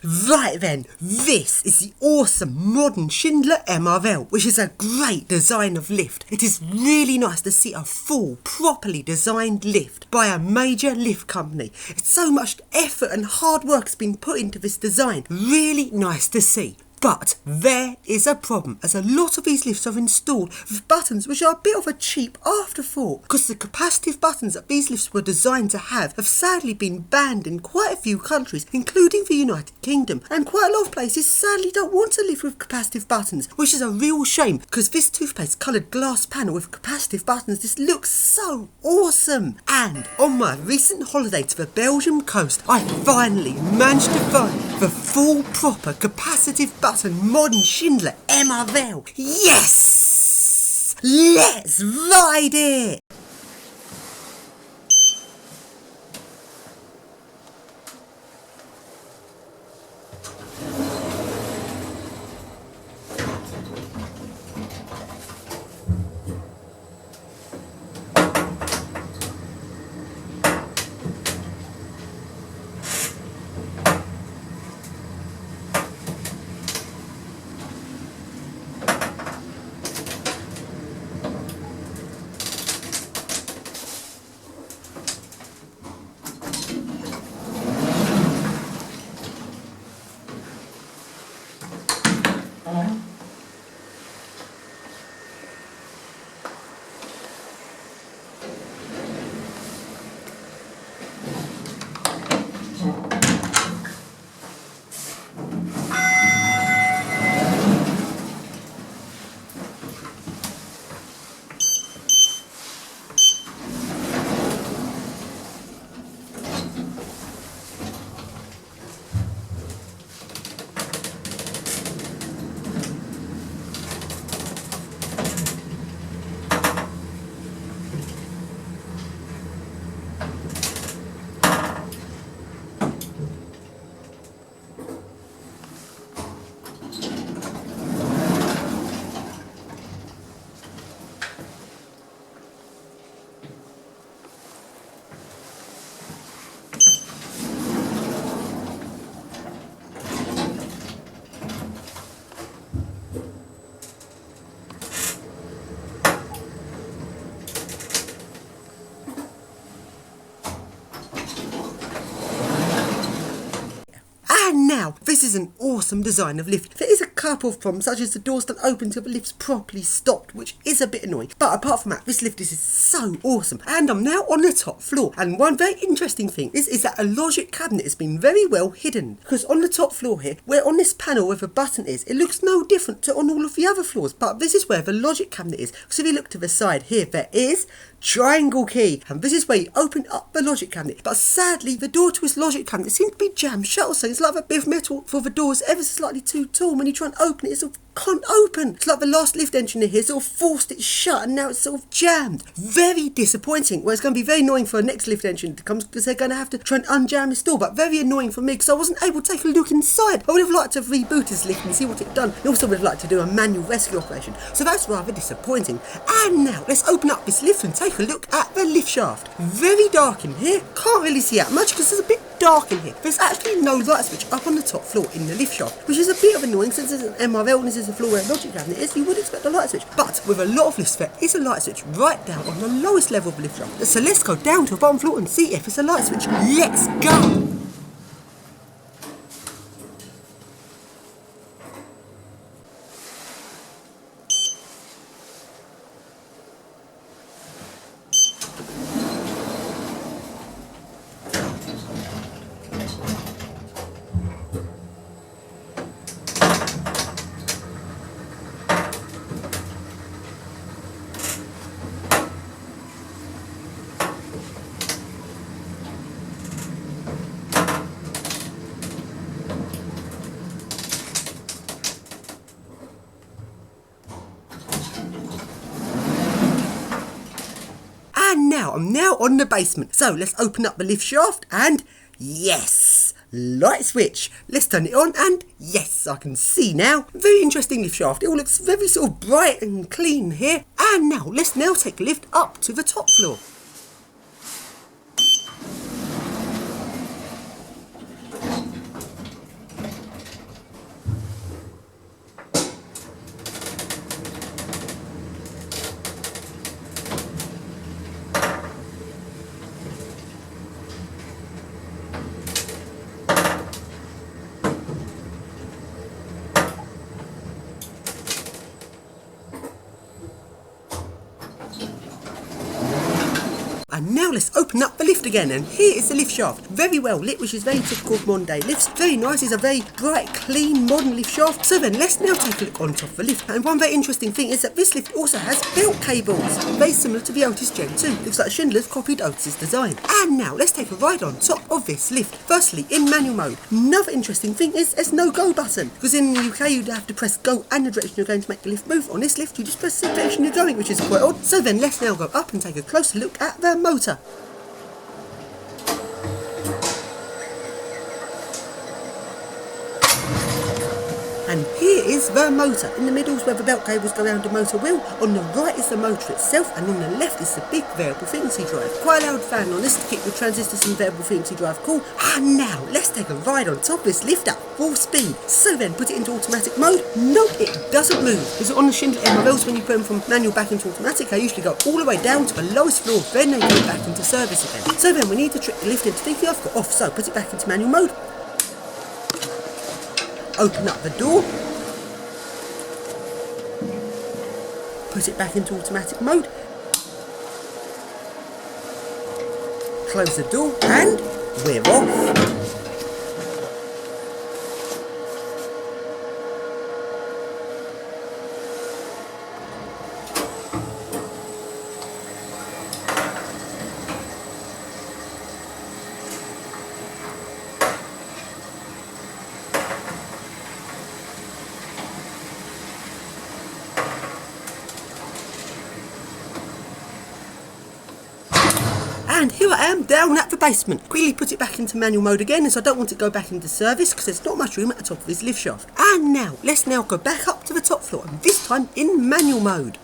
Right then, this is the awesome modern Schindler MRL, which is a great design of lift. It is really nice to see a full, properly designed lift by a major lift company. It's so much effort and hard work has been put into this design. Really nice to see. But there is a problem, as a lot of these lifts are installed with buttons which are a bit of a cheap afterthought, because the capacitive buttons that these lifts were designed to have sadly been banned in quite a few countries, including the United Kingdom, and quite a lot of places sadly don't want a lift with capacitive buttons, which is a real shame, because this toothpaste coloured glass panel with capacitive buttons just looks so awesome. And on my recent holiday to the Belgium coast, I finally managed to find the full proper capacitive button modern Schindler MRL. Yes! Let's ride it! And now, this is an awesome design of lift. There is a couple of problems, such as the doors don't open until the lift's properly stopped, which is a bit annoying. But apart from that, this lift is so awesome. And I'm now on the top floor. And one very interesting thing is that a logic cabinet has been very well hidden. Because on the top floor here, where on this panel where the button is, it looks no different to on all of the other floors. But this is where the logic cabinet is. So if you look to the side here, there is triangle key, and this is where you open up the logic cabinet. But sadly, the door to this logic cabinet seems to be jammed shut, so it's like a bit of metal for the doors ever so slightly too tall. When you try and open it, it sort of can't open. It's like the last lift engineer here sort of forced it shut, and now it's sort of jammed. Very disappointing. Well, it's going to be very annoying for the next lift engineer to come, because they're going to have to try and unjam this door, but very annoying for me because I wasn't able to take a look inside. I would have liked to have rebooted this lift and see what it done. I also would have liked to do a manual rescue operation, so that's rather disappointing. And now let's open up this lift and take a look at the lift shaft. Very dark in here. Can't really see that much because there's a bit dark in here. There's actually no light switch up on the top floor in the lift shaft, which is a bit of annoying since there's an MRL and this is the floor where a logic cabinet is. You would expect a light switch, but with a lot of lifts there is a light switch right down on the lowest level of the lift shaft. So let's go down to the bottom floor and see if it's a light switch. Let's go! And I'm now on the basement. So let's open up the lift shaft and yes, light switch. Let's turn it on and yes, I can see now. Very interesting lift shaft. It all looks very sort of bright and clean here. And now let's take the lift up to the top floor. now let's open up the lift again, and here is the lift shaft. Very well lit, which is very typical of modern day lifts. Very nice, it's a very bright, clean, modern lift shaft. So then let's now take a look on top of the lift. And one very interesting thing is that this lift also has belt cables, very similar to the Otis Gen 2. Looks like Schindler's copied Otis's design. And now let's take a ride on top of this lift. Firstly, in manual mode. Another interesting thing is there's no go button, because in the UK you'd have to press go and the direction you're going to make the lift move. On this lift you just press the direction you're going, which is quite odd. So then let's now go up and take a closer look at the motor. And here is the motor. In the middle is where the belt cables go around the motor wheel. On the right is the motor itself, and on the left is the big variable frequency drive. Quite a loud fan on this to keep the transistors and variable frequency drive cool. And now let's take a ride on top of this lift at full speed. So then put it into automatic mode. Nope, it doesn't move. Because on the Schindler MRLs, when you put them from manual back into automatic, they usually go all the way down to the lowest floor, then they go back into service again. So then we need to trick the lift into thinking I've got off. So put it back into manual mode. Open up the door, put it back into automatic mode, close the door, and we're off. And here I am down at the basement. Quickly put it back into manual mode again, as I don't want it to go back into service because there's not much room at the top of this lift shaft. And now, let's now go back up to the top floor, and this time in manual mode.